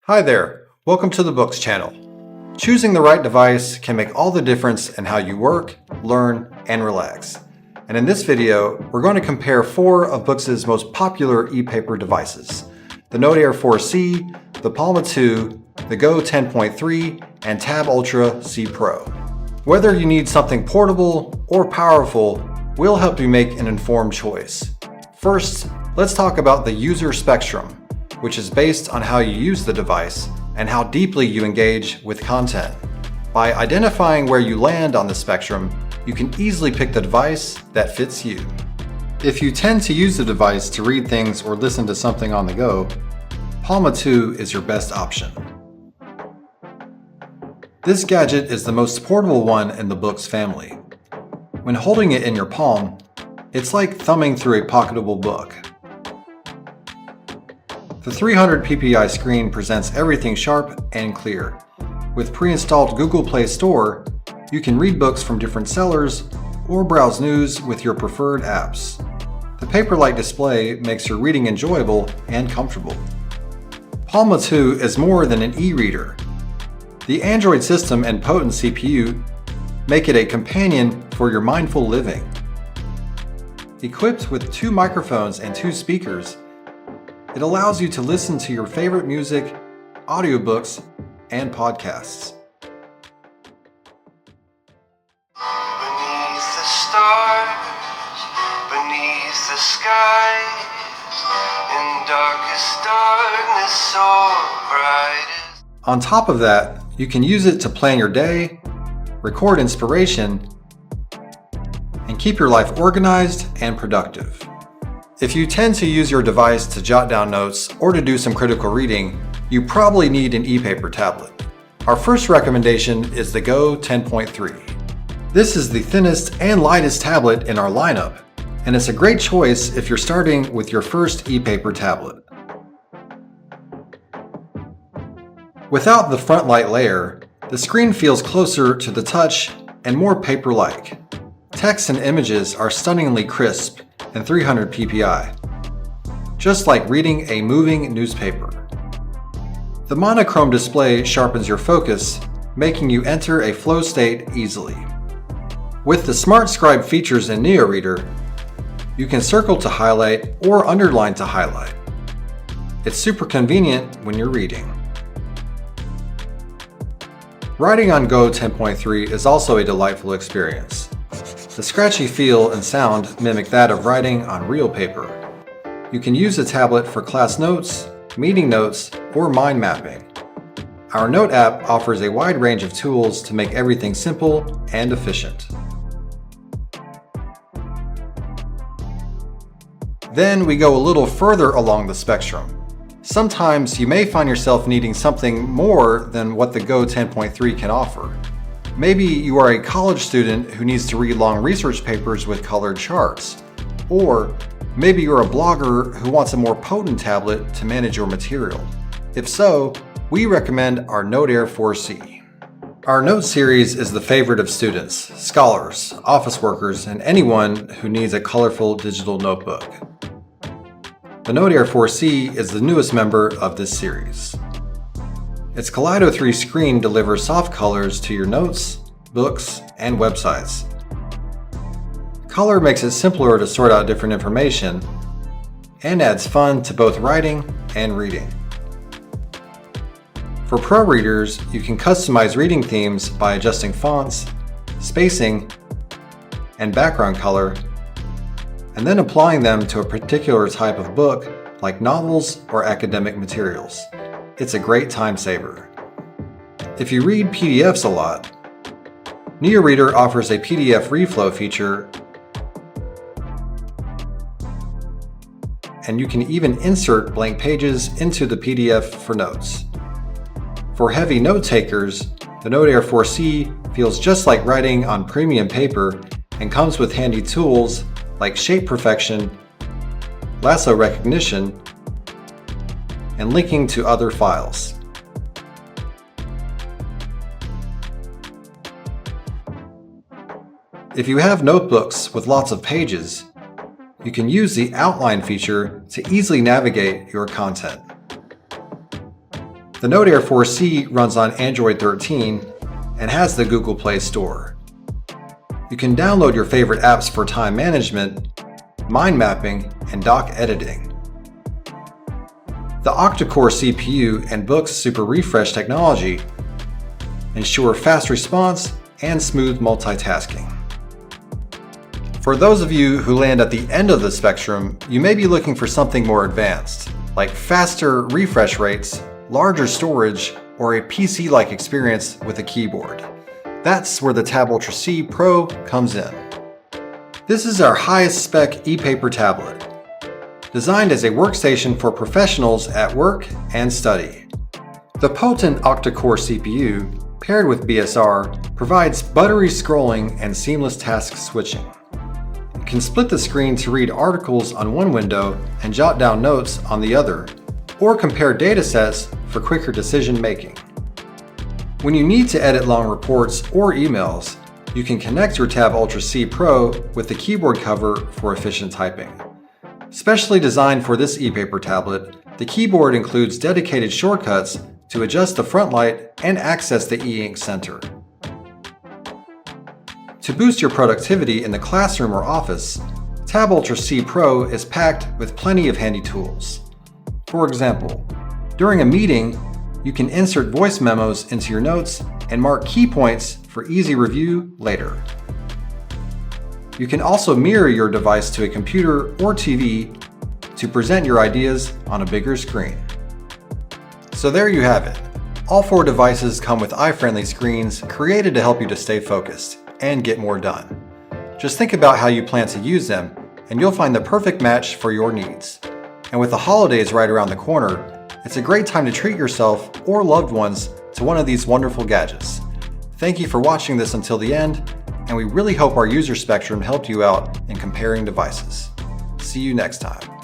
Hi there, welcome to the BOOX channel. Choosing the right device can make all the difference in how you work, learn, and relax. And in this video, we're going to compare 4 of BOOX's most popular e-paper devices: the Note Air 4C, the Palma 2, the Go 10.3, and Tab Ultra C Pro. Whether you need something portable or powerful, we'll help you make an informed choice. First, let's talk about the user spectrum, which is based on how you use the device and how deeply you engage with content. By identifying where you land on the spectrum, you can easily pick the device that fits you. If you tend to use the device to read things or listen to something on the go, Palma 2 is your best option. This gadget is the most portable one in the BOOX family. When holding it in your palm, it's like thumbing through a pocketable book. The 300 ppi screen presents everything sharp and clear. With pre-installed Google Play Store, you can read books from different sellers or browse news with your preferred apps. The paper-like display makes your reading enjoyable and comfortable. Palma 2 is more than an e-reader. The Android system and potent CPU make it a companion for your mindful living. Equipped with 2 microphones and 2 speakers, it allows you to listen to your favorite music, audiobooks, and podcasts. Beneath the stars, beneath the skies, in darkest darkness so brightest. On top of that, you can use it to plan your day, record inspiration, and keep your life organized and productive. If you tend to use your device to jot down notes or to do some critical reading, you probably need an e-paper tablet. Our first recommendation is the Go 10.3. This is the thinnest and lightest tablet in our lineup, and it's a great choice if you're starting with your first e-paper tablet. Without the front light layer, the screen feels closer to the touch and more paper-like. Text and images are stunningly crisp and 300 ppi, just like reading a moving newspaper. The monochrome display sharpens your focus, making you enter a flow state easily. With the Smart Scribe features in Neo Reader, you can circle to highlight or underline to highlight. It's super convenient when you're reading. Writing on Go 10.3 is also a delightful experience. The scratchy feel and sound mimic that of writing on real paper. You can use the tablet for class notes, meeting notes, or mind mapping. Our Note app offers a wide range of tools to make everything simple and efficient. Then we go a little further along the spectrum. Sometimes you may find yourself needing something more than what the Go 10.3 can offer. Maybe you are a college student who needs to read long research papers with colored charts. Or maybe you're a blogger who wants a more potent tablet to manage your material. If so, we recommend our Note Air 4C. Our Note series is the favorite of students, scholars, office workers, and anyone who needs a colorful digital notebook. The Note Air 4C is the newest member of this series. Its Kaleido 3 screen delivers soft colors to your notes, books, and websites. Color makes it simpler to sort out different information and adds fun to both writing and reading. For pro readers, you can customize reading themes by adjusting fonts, spacing, and background color, and then applying them to a particular type of book like novels or academic materials. It's a great time saver. If you read PDFs a lot, Neo Reader offers a PDF reflow feature, and you can even insert blank pages into the PDF for notes. For heavy note takers, the Note Air 4C feels just like writing on premium paper and comes with handy tools like shape perfection, lasso recognition, and linking to other files. If you have notebooks with lots of pages, you can use the outline feature to easily navigate your content. The Note Air 4C runs on Android 13 and has the Google Play Store. You can download your favorite apps for time management, mind mapping, and dock editing. The octa-core CPU and BOOX Super Refresh technology ensure fast response and smooth multitasking. For those of you who land at the end of the spectrum, you may be looking for something more advanced, like faster refresh rates, larger storage, or a PC-like experience with a keyboard. That's where the Tab Ultra C Pro comes in. This is our highest spec e-paper tablet, designed as a workstation for professionals at work and study. The potent octa-core CPU, paired with BSR, provides buttery scrolling and seamless task switching. You can split the screen to read articles on one window and jot down notes on the other, or compare datasets for quicker decision making. When you need to edit long reports or emails, you can connect your Tab Ultra C Pro with the keyboard cover for efficient typing. Specially designed for this e-paper tablet, the keyboard includes dedicated shortcuts to adjust the front light and access the e-ink center. To boost your productivity in the classroom or office, Tab Ultra C Pro is packed with plenty of handy tools. For example, during a meeting, you can insert voice memos into your notes and mark key points for easy review later. You can also mirror your device to a computer or TV to present your ideas on a bigger screen. So there you have it. All 4 devices come with eye-friendly screens created to help you to stay focused and get more done. Just think about how you plan to use them, and you'll find the perfect match for your needs. And with the holidays right around the corner, it's a great time to treat yourself or loved ones to one of these wonderful gadgets. Thank you for watching this until the end, and we really hope our user spectrum helped you out in comparing devices. See you next time.